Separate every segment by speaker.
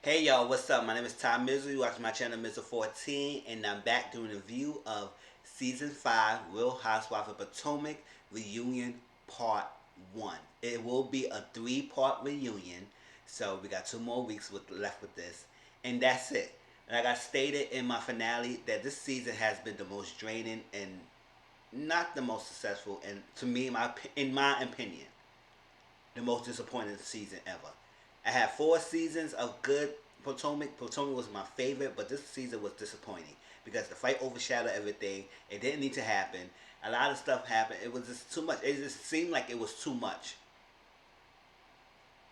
Speaker 1: Hey y'all, what's up? My name is Tom Mizzle. You watch my channel Mizzle 14, and I'm back doing a review of Season 5 Real Housewives of Potomac Reunion Part 1. It will be a 3-part reunion, so we got 2 more weeks left with this, and that's it. Like I stated in my finale, that this season has been the most draining and not the most successful, and to me, in my opinion, the most disappointing season ever. I had 4 seasons of good Potomac. Potomac was my favorite, but this season was disappointing because the fight overshadowed everything. It didn't need to happen. A lot of stuff happened. It was just too much. It just seemed like it was too much.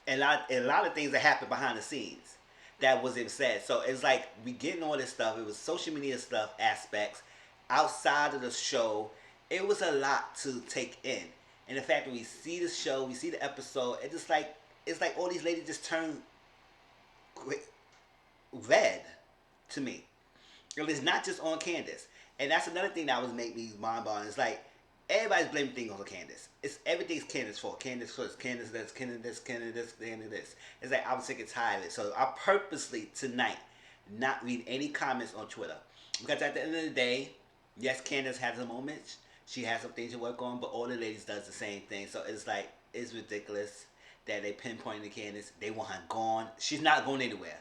Speaker 1: And a lot of things that happened behind the scenes that wasn't said. So it's like we getting all this stuff. It was social media stuff, aspects outside of the show. It was a lot to take in. And the fact that we see the show, we see the episode, it's like all these ladies just turn red to me. It's not just on Candace. And that's another thing that was make me mind boggling. It's like everybody's blaming things on Candace. It's everything's Candace's fault. Candace first. Candace this. Candace this. Candace this. Candace this. It's like I was sick and tired of it. So I purposely tonight not read any comments on Twitter because at the end of the day, yes, Candace has her moments. She has some things to work on, but all the ladies does the same thing. So it's like it's ridiculous that they pinpointed Candace. They want her gone. She's not going anywhere.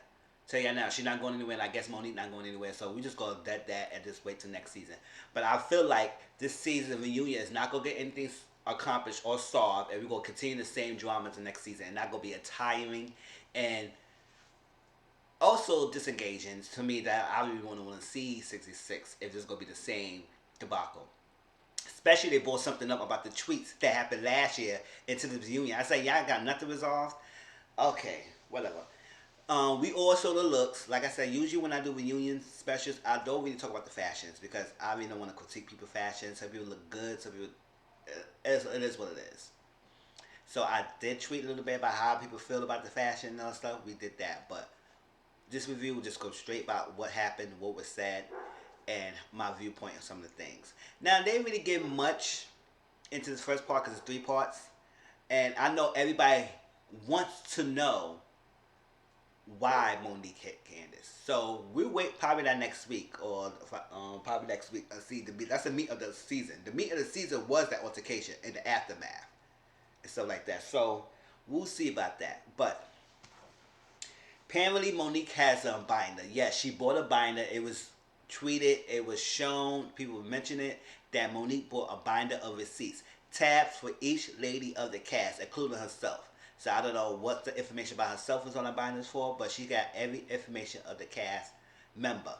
Speaker 1: Tell you now, she's not going anywhere, and I guess Monique not going anywhere. So we just gonna dead that and just wait till next season. But I feel like this season reunion is not gonna get anything accomplished or solved, and we're gonna continue the same drama to next season, and not gonna be a tiring and also disengaging to me that I really want to see 66 if this is gonna be the same debacle. Especially they brought something up about the tweets that happened last year into the reunion. I say y'all got nothing resolved. Okay, whatever. We all show the looks. Like I said, usually when I do reunion specials, I don't really talk about the fashions because I really don't want to critique people's fashion. Some people look good, some people, it is what it is. So I did tweet a little bit about how people feel about the fashion and all stuff. We did that, but this review will just go straight about what happened, what was said, and my viewpoint on some of the things. Now, they didn't really get much into this first part because it's 3 parts, and I know everybody wants to know why Monique hit Candace. So we'll wait probably that next week or probably next week. See, that's the meat of the season. The meat of the season was that altercation and the aftermath and stuff like that. So we'll see about that. But apparently Monique has a binder. Yes, she bought a binder. It was tweeted. It was shown. People were mentioning it that Monique bought a binder of receipts, tabs for each lady of the cast, including herself. So I don't know what the information about herself is on the binders for, but she got every information of the cast member.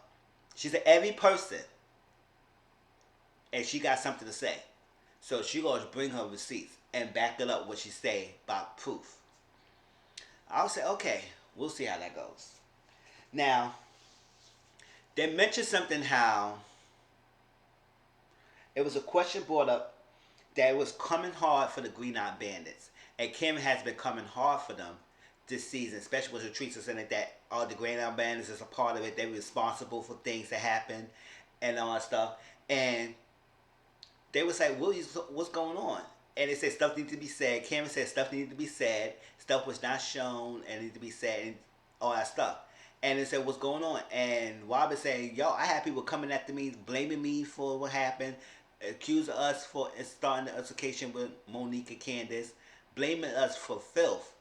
Speaker 1: She said every person, and she got something to say. So she gonna bring her receipts and back it up what she say about proof. I'll say okay, we'll see how that goes. Now they mentioned something how it was a question brought up that it was coming hard for the Green Eye Bandits. And Kim has been coming hard for them this season, especially with Teresa saying that all the Green Eye Bandits is a part of it. They're responsible for things that happen and all that stuff. And they was like, what's going on? And they said stuff needs to be said. Cameron said stuff needed to be said. Stuff was not shown and needed to be said and all that stuff. And they said, what's going on? And Robert saying, yo, I had people coming after me, blaming me for what happened, accusing us for starting the altercation with Monique and Candace, blaming us for filth.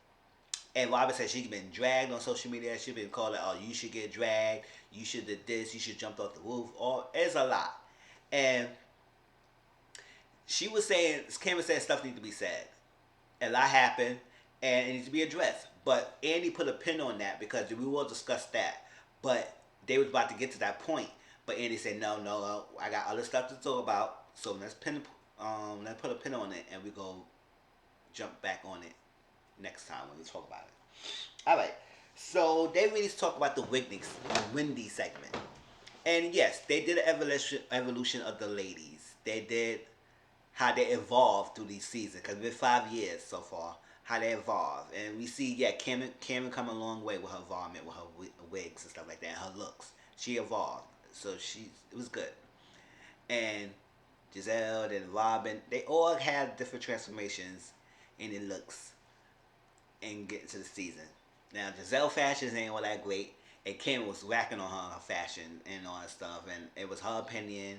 Speaker 1: And Robert said she's been dragged on social media. She's been called, oh, you should get dragged. You should did this. You should jumped off the roof. Or it's a lot. And she was saying, Cameron said stuff needs to be said. A lot happened, and it needs to be addressed. But Andy put a pin on that because we will discuss that. But they was about to get to that point. But Andy said, no, I got other stuff to talk about. So let's put a pin on it, and we go jump back on it next time when we talk about it. All right. So they really talk about the Wendy segment, and yes, they did an evolution of the ladies. They did how they evolved through these seasons because it's been 5 years so far. How they evolved, and we see Cameron come a long way with her involvement with her wigs and stuff like that, and her looks. She evolved, so it was good. And Gizelle and Robin, they all had different transformations in their looks and get into the season. Now Gizelle fashions ain't all that great, and Kim was whacking on her fashion and all that stuff, and it was her opinion.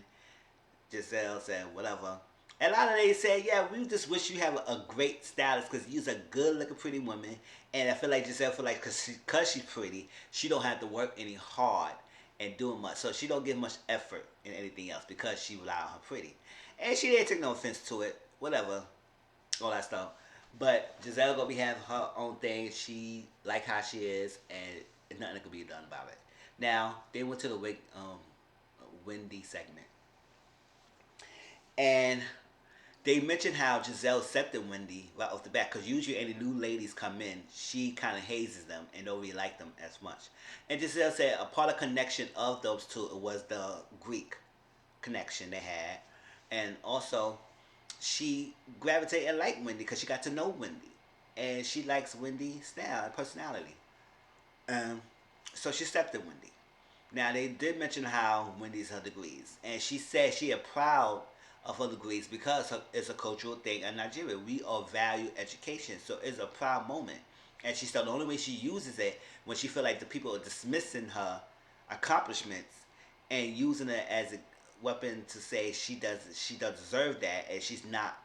Speaker 1: Gizelle said whatever. And a lot of ladies said, yeah, we just wish you have a great stylist because you're a good looking pretty woman. And I feel like Giselle feel like cause she's pretty, she don't have to work any hard and doing much. So she don't give much effort in anything else because she rely on her pretty. And she didn't take no offense to it. Whatever. All that stuff. But Giselle gonna be having her own thing. She like how she is and nothing can be done about it. Now, they went to the Wendy segment. And they mentioned how Giselle accepted Wendy right off the bat because usually any new ladies come in, she kind of hazes them and don't really like them as much. And Giselle said a part of connection of those two was the Greek connection they had, and also she gravitated and liked Wendy because she got to know Wendy, and she likes Wendy's style and personality. Um, so she accepted Wendy. Now they did mention how Wendy's her degrees, and she said she is proud of her degrees because it's a cultural thing in Nigeria. We are value education, so it's a proud moment. And she said the only way she uses it when she feel like the people are dismissing her accomplishments and using it as a weapon to say she does deserve that and she's not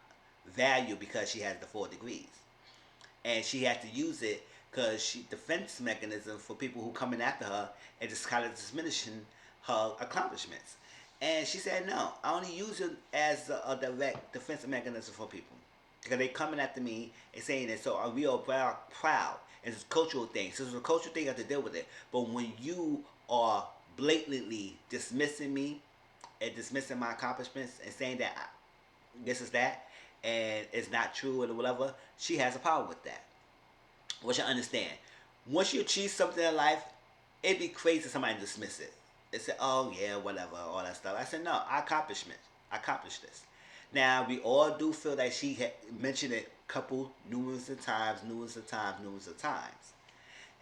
Speaker 1: valued because she has the 4 degrees, and she had to use it because she defense mechanism for people who coming after her and just kind of diminishing her accomplishments. And she said, no, I only use it as a direct defensive mechanism for people. Because they coming after me and saying that, so are we all proud? And it's a cultural thing. So it's a cultural thing, I have to deal with it. But when you are blatantly dismissing me and dismissing my accomplishments and saying that this is that, and it's not true or whatever, she has a power with that. Which I understand. Once you achieve something in life, it'd be crazy if somebody dismiss it. They say, oh yeah, whatever, all that stuff. I said, no, I accomplished this. Now, we all do feel that she had mentioned it numerous of times.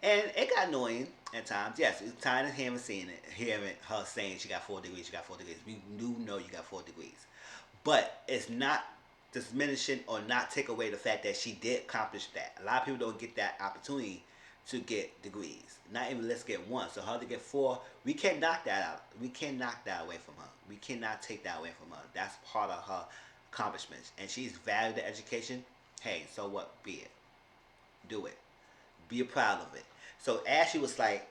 Speaker 1: And it got annoying at times. Yes, it's tired of hearing her saying she got 4 degrees, We do know you got 4 degrees. But it's not diminishing or not take away the fact that she did accomplish that. A lot of people don't get that opportunity to get degrees. Not even let's get one. So her to get 4, we can't knock that out. We can't knock that away from her. We cannot take that away from her. That's part of her accomplishments. And she's valued the education. Hey, so what? Be it. Do it. Be proud of it. So Ashley was like,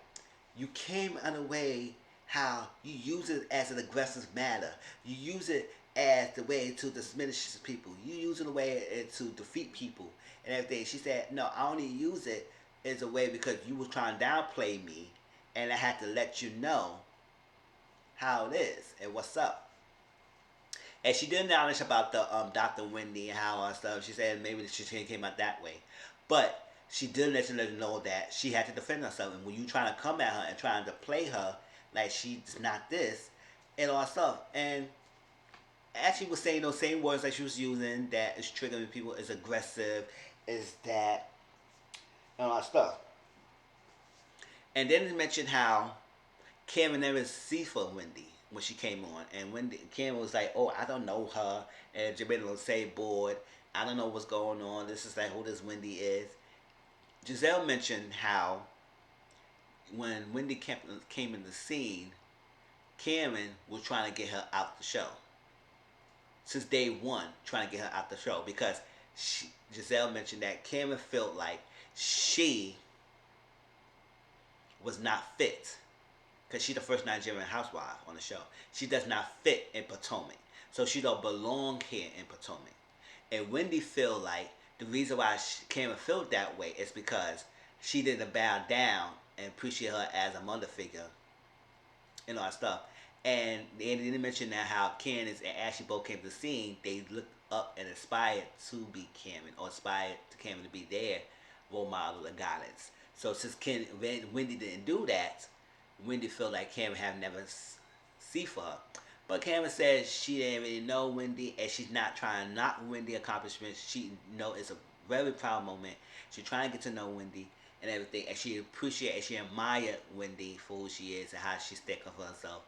Speaker 1: you came in a way how you use it as an aggressive matter. You use it as the way to diminish people. You use it a way to defeat people and everything. She said, no, I only use it as a way because you was trying to downplay me and I had to let you know how it is and what's up. And she did acknowledge about the Dr. Wendy and how and stuff. She said maybe she came out that way. But she did let you know that she had to defend herself. And when you trying to come at her and trying to play her like she's not this and all that stuff. And actually was saying those same words that she was using, that is triggering people, is aggressive, is that, and all that stuff. And then it mentioned how Karen never see for Wendy when she came on. And Karen was like, oh, I don't know her. And Jabez was say bored. I don't know what's going on. This is like who this Wendy is. Gizelle mentioned how when Wendy came in the scene, Karen was trying to get her out the show. Since day one, trying to get her out the show. Because Gizelle mentioned that Karen felt like she was not fit. Because she's the first Nigerian housewife on the show. She does not fit in Potomac. So she don't belong here in Potomac. And Wendy feel like the reason why Karen felt that way is because she didn't bow down and appreciate her as a mother figure and all that stuff. And they didn't mention that how Candace and Ashley both came to the scene. They looked up and aspired to be Karen, or aspired to Karen to be their role model and guidance. So since Wendy didn't do that, Wendy felt like Karen had never see for her. But Karen said she didn't really know Wendy, and she's not trying to knock Wendy's accomplishments. She know it's a very proud moment. She's trying to get to know Wendy and everything, and she appreciate and she admired Wendy for who she is and how she stick up for herself.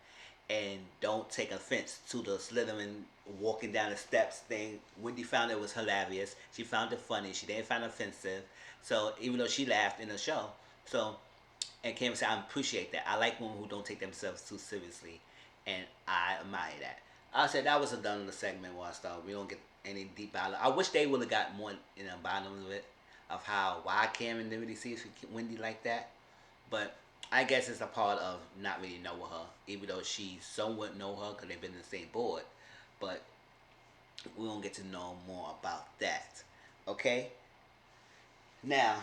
Speaker 1: And don't take offense to the Slytherin walking down the steps thing. Wendy found it was hilarious. She found it funny. She didn't find it offensive. So even though she laughed in the show, So, and Kim said, I appreciate that. I like women who don't take themselves too seriously, and I admire that. I said that was a done in the segment where I started. We don't get any deep out. I wish they would have got more in the bottom of it, of why Karen didn't really see Wendy like that. But I guess it's a part of not really knowing her, even though she somewhat know her because they've been in the same board. But we don't get to know more about that. Okay? Now,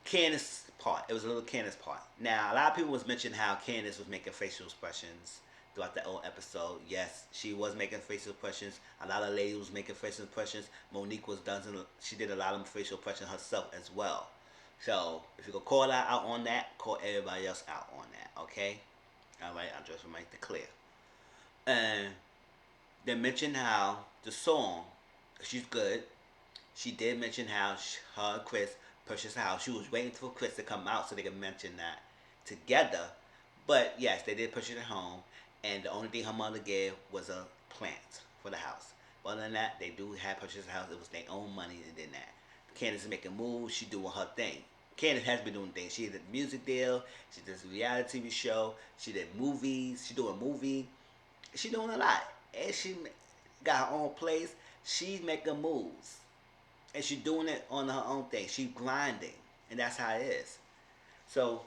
Speaker 1: Candace part. It was a little Candace part. Now, a lot of people was mentioning how Candace was making facial expressions throughout the whole episode. Yes, she was making facial expressions. A lot of ladies was making facial expressions. Monique was done. She did a lot of facial expressions herself as well. So, if you could call her out on that, call everybody else out on that. Okay? All right. I'll just make it clear. And they mentioned how the song, she's good. She did mention how her and Chris purchased a house. She was waiting for Chris to come out so they could mention that together. But yes, they did purchase a home, and the only thing her mother gave was a plant for the house. But other than that, they do have purchased a house. It was their own money and did that. Candace is making moves. She doing her thing. Candace has been doing things. She did a music deal. She does a reality TV show. She did movies. She doing a movie. She doing a lot, and she got her own place. She's making moves. And she's doing it on her own thing. She's grinding. And that's how it is. So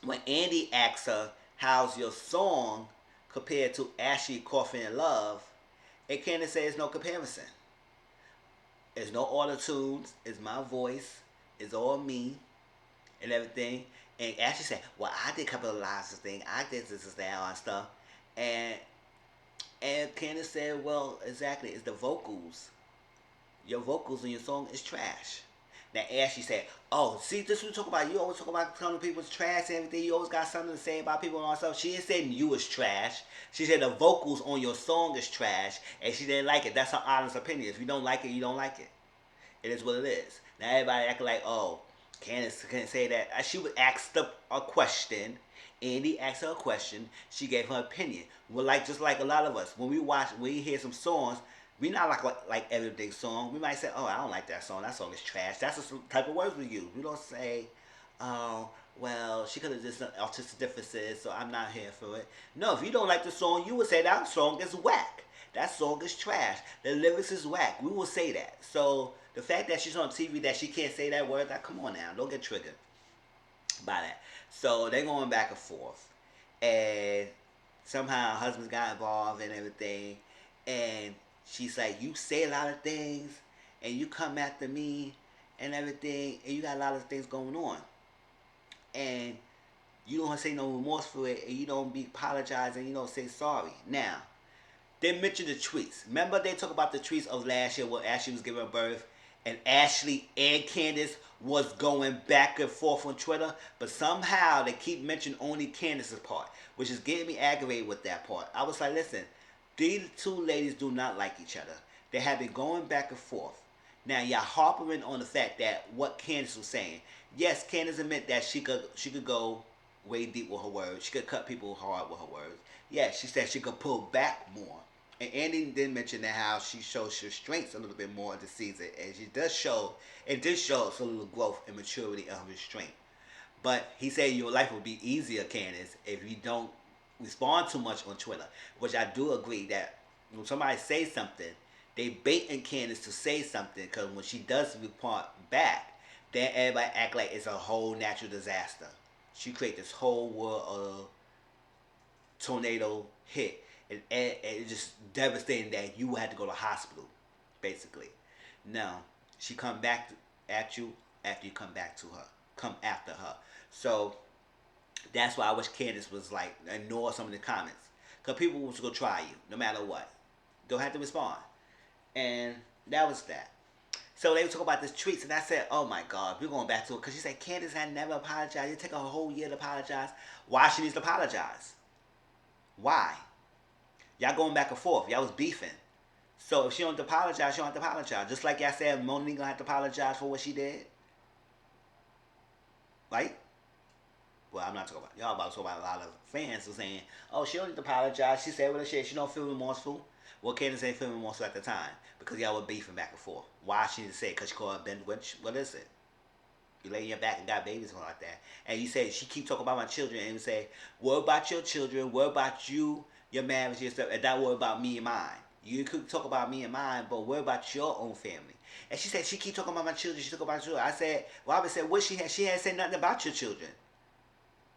Speaker 1: when Andy asks her, how's your song compared to Ashley Coffin in Love, it can't say there's no comparison. There's no auto tunes. It's my voice. It's all me and everything. And Ashley said, well, I did a couple of lives of things. I did this and that and stuff. And Candace said, well, exactly. It's the vocals. Your vocals in your song is trash. Now Ashley said, oh, see, this is what we talk about. You always talk about telling people's trash and everything. You always got something to say about people and all stuff. She didn't say you was trash. She said the vocals on your song is trash, and she didn't like it. That's her honest opinion. If you don't like it, you don't like it. It is what it is. Now everybody acting like, oh, Candace can't say that. She would ask a question. Andy asked her a question. She gave her opinion. Well, just like a lot of us, when we hear some songs, we not like everyday song. We might say, oh, I don't like that song. That song is trash. That's the type of words we use. We don't say, oh, well, she could have just done autistic differences, so I'm not here for it. No, if you don't like the song, you would say that song is whack. That song is trash. The lyrics is whack. We will say that. So the fact that she's on TV that she can't say that word, come on now. Don't get triggered by that. So they're going back and forth. And somehow her husband got involved and everything. And she's like, you say a lot of things, and you come after me, and everything, and you got a lot of things going on, and you don't say no remorse for it, and you don't be apologizing, you don't say sorry. Now, they mentioned the tweets. Remember they talk about the tweets of last year where Ashley was giving birth, and Ashley and Candace was going back and forth on Twitter, but somehow they keep mentioning only Candace's part, which is getting me aggravated with that part. I was like, listen, these two ladies do not like each other. They have been going back and forth. Now y'all harping on the fact that what Candace was saying. Yes, Candace admit that she could go way deep with her words. She could cut people hard with her words. Yes, she said she could pull back more. And Andy did mention that how she shows her strengths a little bit more this season, and she does show a little growth and maturity of her strength. But he said your life would be easier, Candace, if you don't respond too much on Twitter, which I do agree that when somebody says something, they baiting Candace to say something, because when she does report back, then everybody act like it's a whole natural disaster. She create this whole world of tornado hit, and it's just devastating that you had to go to hospital, basically. Now, she come back at you after you come after her. So that's why I wish Candace was like, ignore some of the comments. Because people was going to try you, no matter what. Don't have to respond. And that was that. So they were talking about this tweets, and I said, oh my God, we're going back to it. Because she said Candace had never apologized. It took her a whole year to apologize. Why she needs to apologize? Why? Y'all going back and forth. Y'all was beefing. So if she don't apologize, she don't have to apologize. Just like y'all said, Monique gonna have to apologize for what she did. Right? Well, I'm not talking about y'all. About to talk about a lot of fans who saying, "Oh, she don't need to apologize. She said what she said. She don't feel remorseful." Well, Candace ain't feeling remorseful at the time because y'all were beefing back and forth. Why she didn't say it? Because she called her Ben Witch. What is it? You lay in your back and got babies and all like that. And you say, she keep talking about my children and say, what about your children? What about you, your marriage, your stuff? And not worry about me and mine. You could talk about me and mine, but what about your own family? And she said, she keep talking about my children. She talk about children. I said, Robin said, what she had? She hadn't said nothing about your children.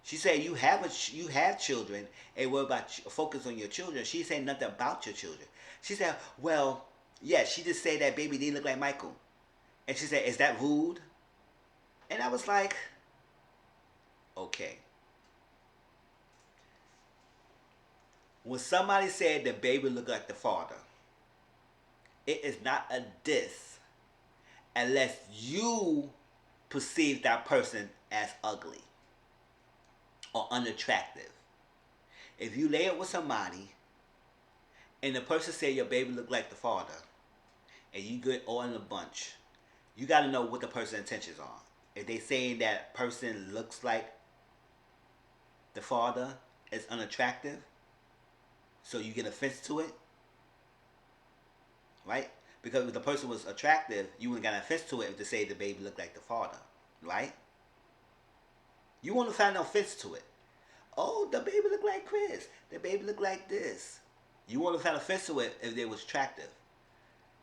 Speaker 1: She said, you have children, and what about focus on your children? She said nothing about your children. She said, well, yeah, she just said that baby didn't look like Michael. And she said, is that rude? And I was like, okay. When somebody said the baby looked like the father, it is not a diss unless you perceive that person as ugly or unattractive. If you lay it with somebody and the person say your baby look like the father and you get all in a bunch, you got to know what the person's intentions are. If they saying that person looks like the father is unattractive, so you get offense to it, right? Because if the person was attractive, you wouldn't get offense to it if they say the baby looked like the father, right? You want to find no offense to it. Oh, the baby look like Chris. The baby look like this. You want to find offense to it if they was attractive.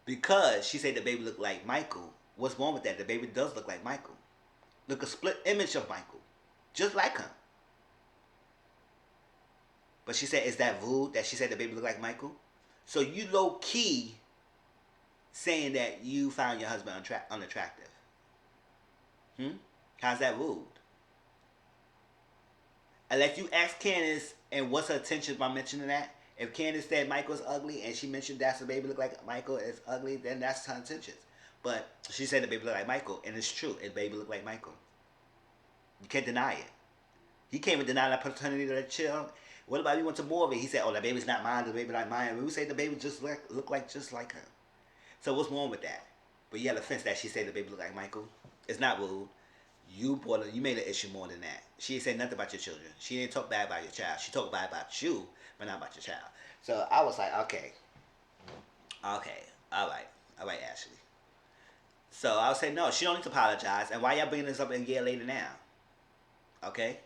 Speaker 1: Because she said the baby looked like Michael. What's wrong with that? The baby does look like Michael. Look, a split image of Michael. Just like him. But she said, is that rude that she said the baby looked like Michael? So you low-key saying that you found your husband unattractive. How's that rude? Unless you ask Candace, and what's her intention by mentioning that? If Candace said Michael's ugly, and she mentioned that's the baby look like Michael is ugly, then that's her intentions. But she said the baby look like Michael, and it's true. The baby look like Michael. You can't deny it. He came and denied that paternity to that child. What about you went to more of it? He said, oh, that baby's not mine, the baby not mine. And we say the baby just look like just like her. So what's wrong with that? But you had offense that she said the baby look like Michael. It's not rude. You made an issue more than that. She didn't say nothing about your children. She didn't talk bad about your child. She talked bad about you, but not about your child. So I was like, okay, all right, Ashley. So I would say, no, she don't need to apologize. And why y'all bringing this up a year later now? Okay?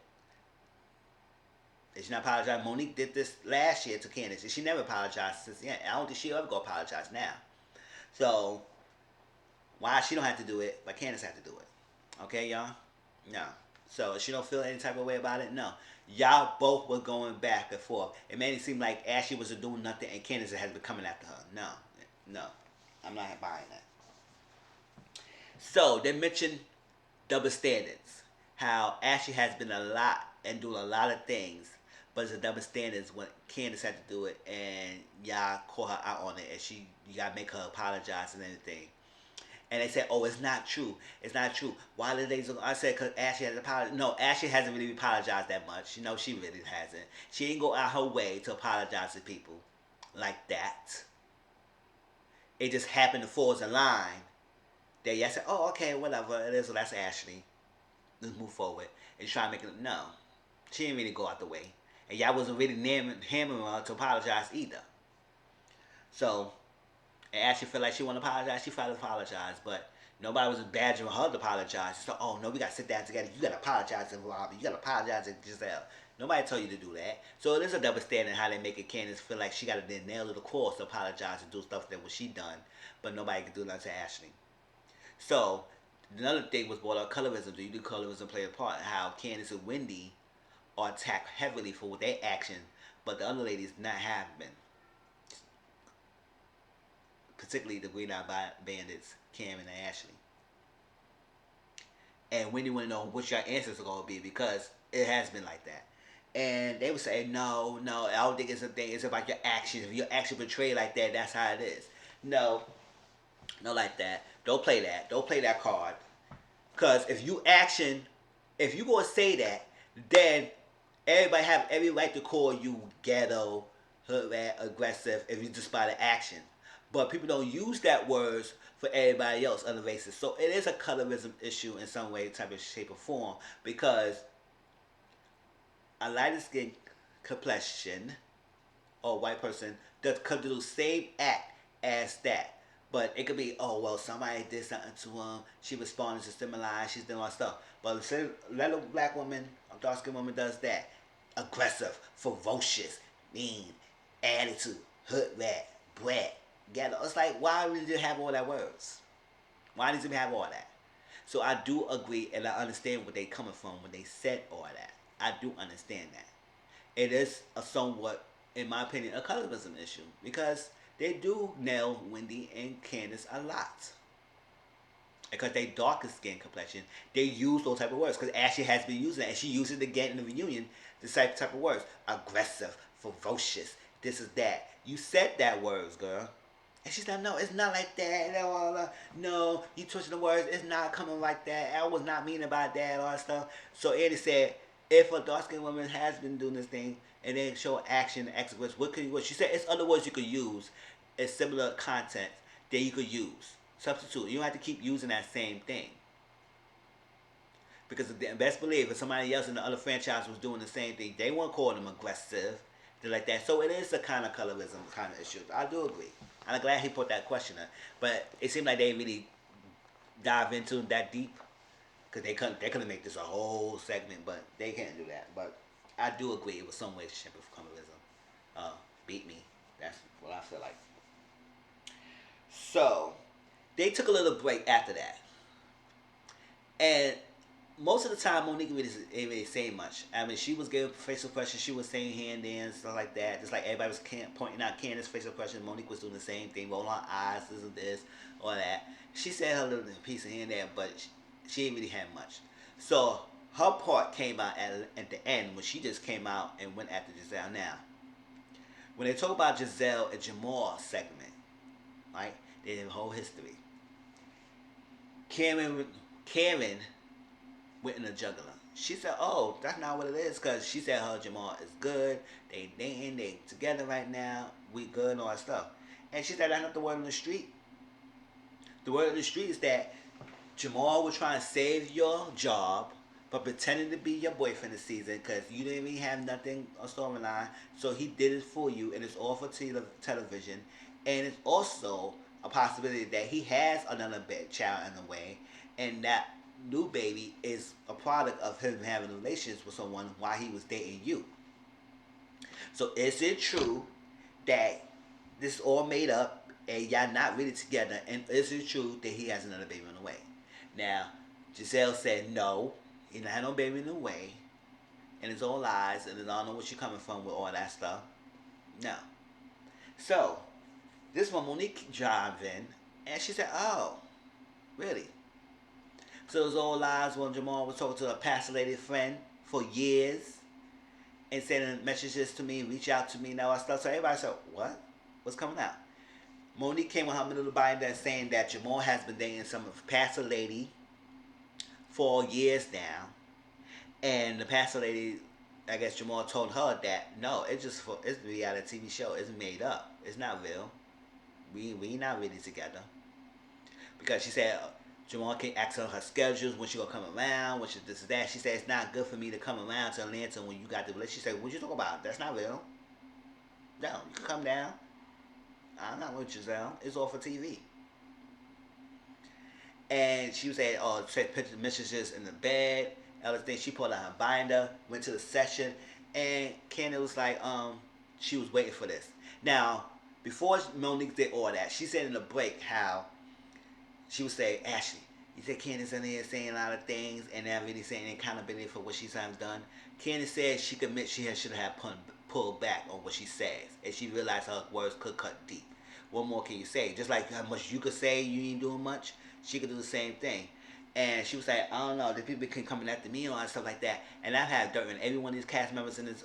Speaker 1: Did she not apologize? Monique did this last year to Candace. And she never apologized since then. I don't think she'll ever go apologize now. So, why she don't have to do it, but Candace have to do it. Okay, y'all? No. So, she don't feel any type of way about it? No. Y'all both were going back and forth. It made it seem like Ashley wasn't doing nothing and Candace has been coming after her. No. I'm not buying that. So, they mentioned double standards. How Ashley has been a lot and doing a lot of things, but it's a double standards when Candace had to do it and y'all call her out on it and you gotta make her apologize and everything. And they said, oh, it's not true. It's not true. Why did they? I said, because Ashley has apologized. No, Ashley hasn't really apologized that much. You know, she really hasn't. She didn't go out her way to apologize to people like that. It just happened to fall as a line that y'all said, oh, okay, whatever. It is, so that's Ashley. Let's move forward. And try to make it, no. She didn't really go out the way. And y'all wasn't really hammering her to apologize either. So, and Ashley felt like she wanted to apologize. She tried to apologize, but nobody was badgering her to apologize. She said, oh, no, we got to sit down together. You got to apologize to Robbie. You got to apologize to Gizelle. Nobody told you to do that. So it is a double standard how they make it Candace feel like she got to then nail to the cross to apologize and do stuff that was she done, but nobody could do nothing to Ashley. So, another thing was brought up, colorism. Do you do colorism play a part? How Candace and Wendy are attacked heavily for their actions, but the other ladies not have been. Particularly the Green Eye Bandits, Cam and Ashley. And Wendy want to know what your answers are going to be because it has been like that. And they would say, no, I don't think it's a thing. It's about your actions. If your action portray like that, that's how it is. No, not like that. Don't play that. Don't play that card. Because if you go and say that, then everybody have every right to call you ghetto, hood rat, aggressive, if you just by the action. But people don't use that words for everybody else, other races. So it is a colorism issue in some way, type of shape or form, because a lighter skin complexion or white person could do the same act as that. But it could be, oh well, somebody did something to him. She responded to stimuli. She's doing all that stuff. But say, let a black woman, a dark skinned woman, does that. Aggressive, ferocious, mean, attitude, hood rat, brat, ghetto. It's like, why would you have all that words? Why does it have all that? So I do agree, and I understand where they coming from when they said all that. I do understand that. It is a somewhat, in my opinion, a colorism issue because they do nail Wendy and Candace a lot. Because they darker skin complexion, they use those type of words. Because Ashley has been using it, and she used it again in the reunion. The type of words: aggressive, ferocious. This is that. You said that words, girl. And she's like, no, it's not like that. No, you twisting the words. It's not coming like that. I was not meaning about that. All that stuff. So Eddie said, if a dark skinned woman has been doing this thing and then show action, execution, what could you? She said, it's other words you could use. It's similar content that you could use. Substitute. You don't have to keep using that same thing. Because the best believe if somebody else in the other franchise was doing the same thing, they won't call them aggressive. They're like that. So it is a kind of colorism kind of issue. I do agree. I'm glad he put that question in. But it seemed like they really dive into that deep. Because they couldn't make this a whole segment, but they can't do that. But I do agree it was some way shape of colorism. Beat me. That's what I feel like. So they took a little break after that. And most of the time, Monique really ain't really saying much. I mean, she was giving facial pressure. She was saying hand in, stuff like that. Just like everybody was pointing out Candace's facial pressure. Monique was doing the same thing. Rolling her eyes, this and this, all that. She said her little piece of hand there, but she didn't really have much. So her part came out at the end when she just came out and went after Gizelle. Now, when they talk about Gizelle and Jamal segment, right? They have a whole history. Karen went in a juggler. She said, oh, that's not what it is, because she said her Jamal is good. They together right now. We good and all that stuff. And she said that's not the word on the street. The word on the street is that Jamal was trying to save your job but pretending to be your boyfriend this season because you didn't even have nothing on storyline. So he did it for you, and it's all for television. And it's also a possibility that he has another child in the way, and that new baby is a product of him having relations with someone while he was dating you. So is it true that this is all made up and y'all not really together? And is it true that he has another baby on the way? Now, Gizelle said no, he don't have no baby in the way, and it's all lies, and I don't know where she's coming from with all that stuff. No. So, this one, Monique joined in, and she said, oh, really? So it was all lies when Jamal was talking to a past-related friend for years and sending messages to me, reach out to me, and all that stuff. So everybody said, what? What's coming out? Monique came with her middle binder saying that Jamal has been dating some pastor lady for years now. And the pastor lady, I guess Jamal told her that, no, it's a reality TV show. It's made up. It's not real. We not really together. Because she said Jamal can't ask her schedules, when she gonna come around, when she this and that. She said it's not good for me to come around to Atlanta when you got the relationship. She said, what you talking about? That's not real. No, you can come down. I'm not with Gizelle. It's all for TV. And she was saying, oh, put messages in the bed. Other things. She pulled out her binder, went to the session, and Candace was like, she was waiting for this. Now, before Monique did all that, she said in the break how she would say, Ashley, you said Candace in there saying a lot of things and not really saying accountability for what she's done. Candace said she could admit she should have pulled back on what she says, and she realized her words could cut deep. What more can you say? Just like how much you could say you ain't doing much, she could do the same thing. And she was like, I don't know, the people can coming after me and all that stuff like that. And I've had dirt in every one of these cast members in this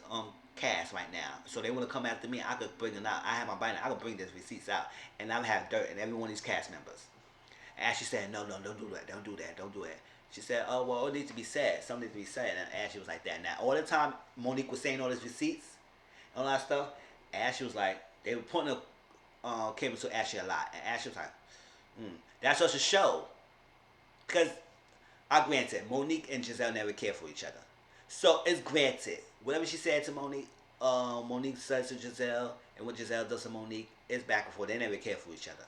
Speaker 1: cast right now. So they want to come after me, I could bring it out. I have my binder, I could bring these receipts out. And I've had dirt in every one of these cast members. And she said, no, don't do that, don't do that, don't do it. She said, oh, well, it needs to be said. Something needs to be said. And Ashley was like that. Now, all the time Monique was saying all these receipts and all that stuff, Ashley was like, they were putting came to Ashley a lot. And Ashley was like, that's such a show. Because, I granted, Monique and Gizelle never cared for each other. So, it's granted. Whatever she said to Monique, Monique says to Gizelle, and what Gizelle does to Monique, is back and forth. They never cared for each other.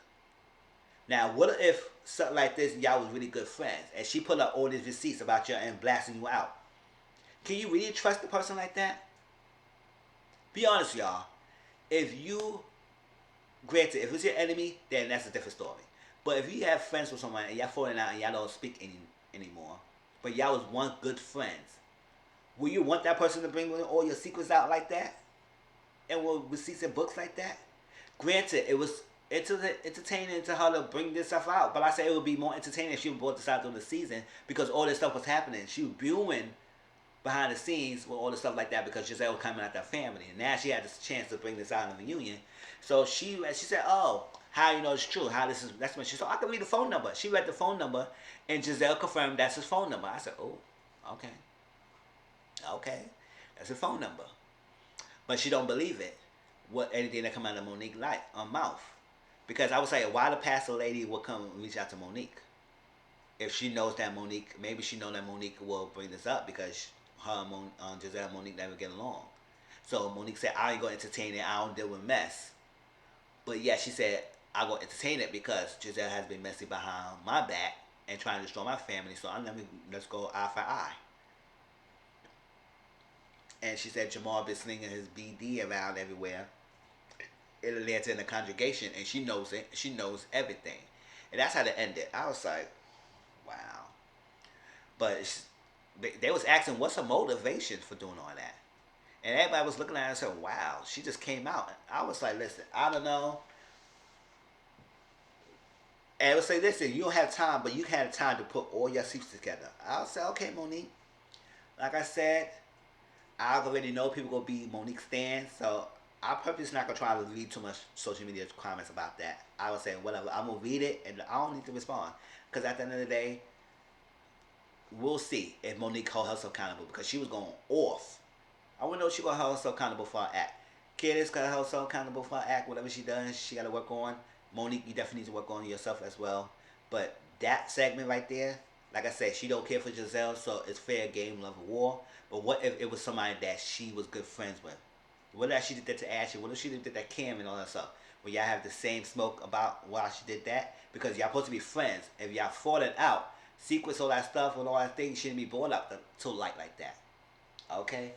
Speaker 1: Now, what if something like this, y'all was really good friends, and she put up all these receipts about you and blasting you out? Can you really trust a person like that? Be honest, y'all. If you, granted, if it's your enemy, then that's a different story. But if you have friends with someone and y'all falling out and y'all don't speak anymore, but y'all was once good friends, will you want that person to bring all your secrets out like that? And will receipts and books like that? Granted, it was entertaining to her to bring this stuff out, but I say it would be more entertaining if she brought this out during the season because all this stuff was happening. She was viewing behind the scenes with all the stuff like that because Gizelle was coming out that family, and now she had this chance to bring this out in the reunion. So she said, "Oh, how you know it's true? How this is?" That's when she said, "I can read the phone number." She read the phone number, and Gizelle confirmed that's his phone number. I said, "Oh, okay, okay, that's his phone number," but she don't believe it. What anything that come out of Monique life mouth, because I would say why the pastor lady would come reach out to Monique if she knows that Monique, maybe she know that Monique will bring this up because her and Gizelle and Monique never get along. So Monique said, I ain't gonna entertain it. I don't deal with mess. But yeah, she said, I gonna entertain it because Gizelle has been messy behind my back and trying to destroy my family. So let's go eye for eye. And she said Jamal been slinging his BD around everywhere in Atlanta in the congregation, and she knows it. She knows everything, and that's how they ended. I was like, wow. But they was asking, what's her motivation for doing all that? And everybody was looking at her and said, wow, she just came out. I was like, listen, I don't know. And I would say, listen, you don't have time, but you had time to put all your secrets together. I would say, okay, Monique. Like I said, I already know people gonna be Monique stan, so I purposely not gonna try to read too much social media comments about that. I would say whatever. I'm gonna read it and I don't need to respond because at the end of the day, we'll see if Monique hold herself accountable because she was going off. I want to know if she gonna hold herself accountable for her act. Candace gotta hold herself accountable for her act. Whatever she does, she gotta work on. Monique, you definitely need to work on yourself as well. But that segment right there, like I said, she don't care for Gizelle, so it's fair game, love, or war. But what if it was somebody that she was good friends with? What if she did that to Ashley? What if she did that to Cam and all that stuff? Where y'all have the same smoke about why she did that? Because y'all supposed to be friends. If y'all falling out, secrets, all that stuff, and all that things shouldn't be brought up to light like that. Okay?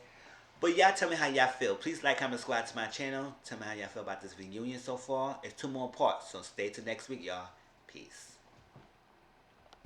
Speaker 1: But y'all tell me how y'all feel. Please like, comment, subscribe to my channel. Tell me how y'all feel about this reunion so far. It's 2 more parts, so stay till next week, y'all. Peace.